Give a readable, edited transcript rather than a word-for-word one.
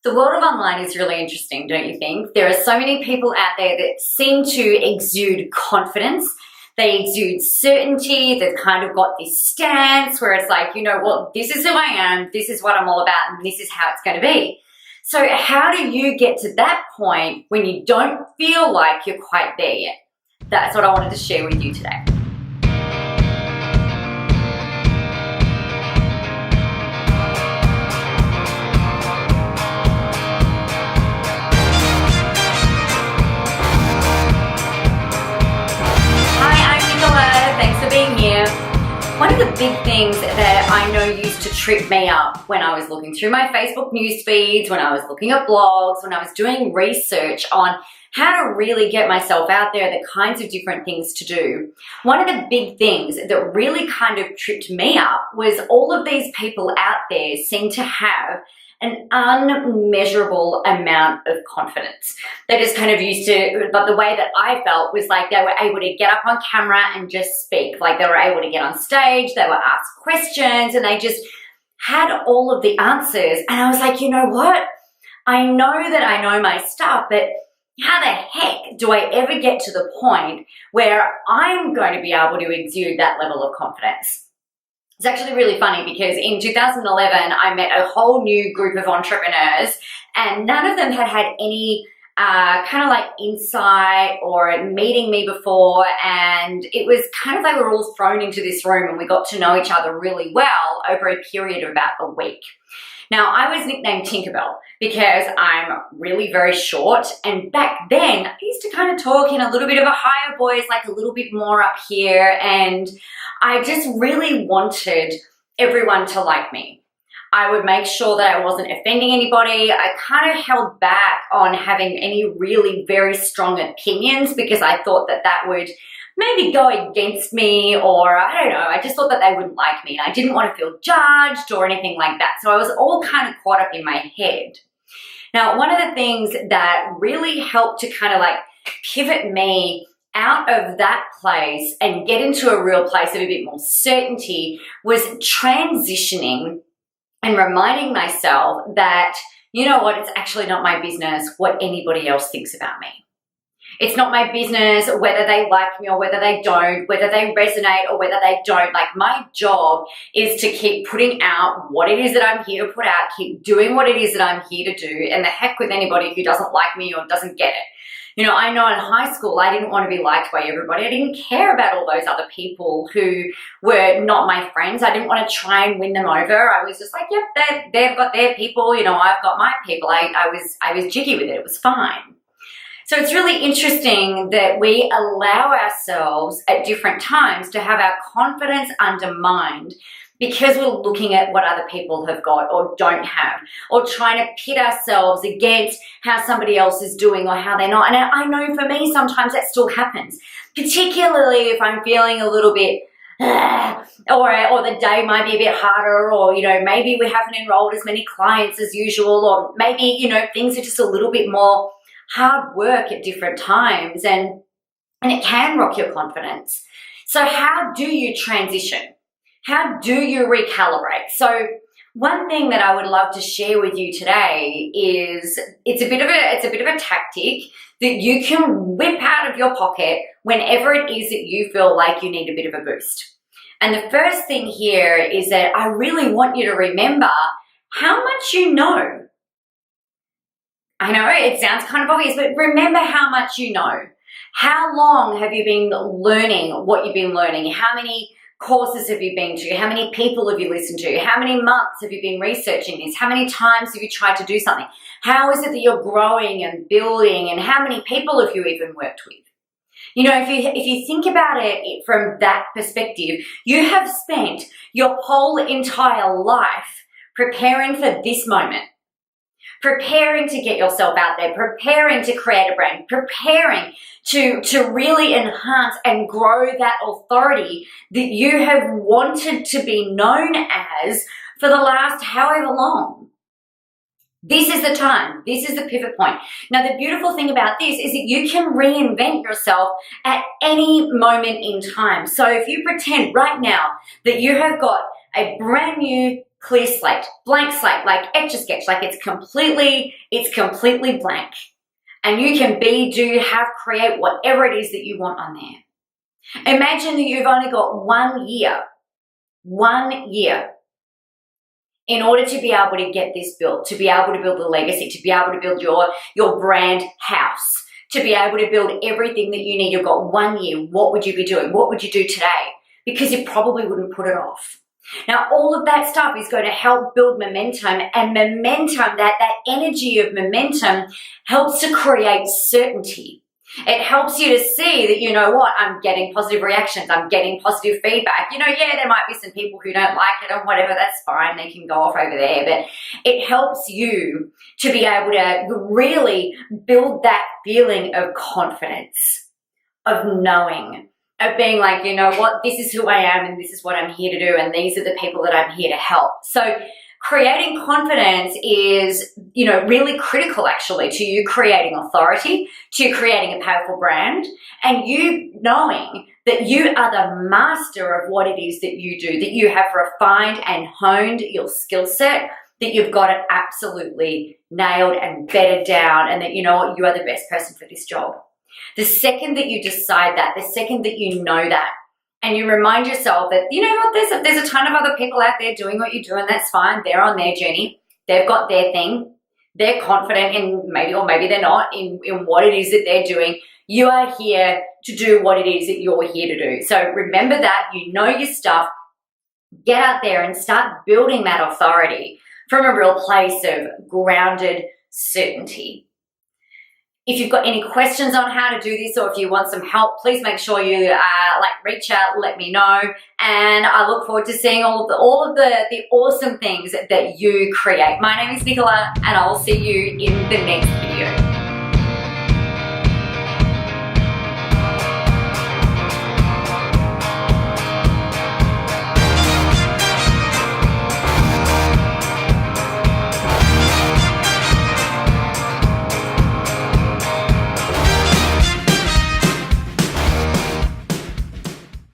The world of online is really interesting, don't you think? There are so many people out there that seem to exude confidence. They exude certainty. They've kind of got this stance where it's like, you know what, this is who I am, this is what I'm all about, and this is how it's going to be. So how do you get to that point when you don't feel like you're quite there yet? That's what I wanted to share with you today. Being here. One of the big things that I know used to trip me up when I was looking through my Facebook news feeds, when I was looking at blogs, when I was doing research on how to really get myself out there, the kinds of different things to do. One of the big things that really kind of tripped me up was all of these people out there seem to have an unmeasurable amount of confidence. They just kind of used to, but the way that I felt was like they were able to get up on camera and just speak. Like they were able to get on stage, they were asked questions, and they just had all of the answers. And I was like, you know what? I know that I know my stuff, but how the heck do I ever get to the point where I'm going to be able to exude that level of confidence? It's actually really funny because in 2011, I met a whole new group of entrepreneurs, and none of them had had any kind of like insight or meeting me before. And it was kind of like we were all thrown into this room and we got to know each other really well over a period of about a week. Now, I was nicknamed Tinkerbell because I'm really very short, and back then I used to kind of talk in a little bit of a higher voice, like a little bit more up here, and I just really wanted everyone to like me. I would make sure that I wasn't offending anybody. I kind of held back on having any really very strong opinions because I thought that that would maybe go against me, or I don't know, I just thought that they wouldn't like me and I didn't want to feel judged or anything like that. So I was all kind of caught up in my head. Now, one of the things that really helped to kind of like pivot me out of that place and get into a real place of a bit more certainty was transitioning and reminding myself that, you know what, it's actually not my business what anybody else thinks about me. It's not my business whether they like me or whether they don't, whether they resonate or whether they don't. Like, my job is to keep putting out what it is that I'm here to put out, keep doing what it is that I'm here to do, and the heck with anybody who doesn't like me or doesn't get it. You know, I know in high school, I didn't want to be liked by everybody. I didn't care about all those other people who were not my friends. I didn't want to try and win them over. I was just like, yep, they've got their people. You know, I've got my people. I was jiggy with it. It was fine. So it's really interesting that we allow ourselves at different times to have our confidence undermined because we're looking at what other people have got or don't have, or trying to pit ourselves against how somebody else is doing or how they're not. And I know for me, sometimes that still happens, particularly if I'm feeling a little bit, or the day might be a bit harder, or, you know, maybe we haven't enrolled as many clients as usual, or maybe, you know, things are just a little bit more hard work at different times, and it can rock your confidence. So how do you transition? How do you recalibrate? So one thing that I would love to share with you today is it's a bit of a tactic that you can whip out of your pocket whenever it is that you feel like you need a bit of a boost. And the first thing here is that I really want you to remember how much you know. I know it sounds kind of obvious, but remember how much you know. How long have you been learning what you've been learning? How many courses have you been to? How many people have you listened to? How many months have you been researching this? How many times have you tried to do something? How is it that you're growing and building, and how many people have you even worked with? You know, if you think about it from that perspective, you have spent your whole entire life preparing for this moment. Preparing to get yourself out there, preparing to create a brand, preparing to really enhance and grow that authority that you have wanted to be known as for the last however long. This is the time. This is the pivot point. Now, the beautiful thing about this is that you can reinvent yourself at any moment in time. So if you pretend right now that you have got a brand new clear slate, blank slate, like Etch-a-Sketch, like it's completely blank. And you can be, do, have, create whatever it is that you want on there. Imagine that you've only got 1 year in order to be able to get this built, to be able to build a legacy, to be able to build your brand house, to be able to build everything that you need. You've got 1 year. What would you be doing? What would you do today? Because you probably wouldn't put it off. Now, all of that stuff is going to help build momentum, and momentum, that energy of momentum helps to create certainty. It helps you to see that, you know what, I'm getting positive reactions, I'm getting positive feedback. You know, yeah, there might be some people who don't like it or whatever, that's fine, they can go off over there, but it helps you to be able to really build that feeling of confidence, of knowing, of being like, you know what, this is who I am and this is what I'm here to do and these are the people that I'm here to help. So creating confidence is, you know, really critical actually to you creating authority, to you creating a powerful brand, and you knowing that you are the master of what it is that you do, that you have refined and honed your skill set, that you've got it absolutely nailed and bedded down, and that you know what, you are the best person for this job. The second that you decide that, the second that you know that, and you remind yourself that, you know what, there's a ton of other people out there doing what you do, and that's fine. They're on their journey. They've got their thing. They're confident in maybe, or maybe they're not, in what it is that they're doing. You are here to do what it is that you're here to do. So remember that, you know your stuff. Get out there and start building that authority from a real place of grounded certainty. If you've got any questions on how to do this, or if you want some help, please make sure you reach out, let me know. And I look forward to seeing all of the awesome things that you create. My name is Nicola, and I'll see you in the next video.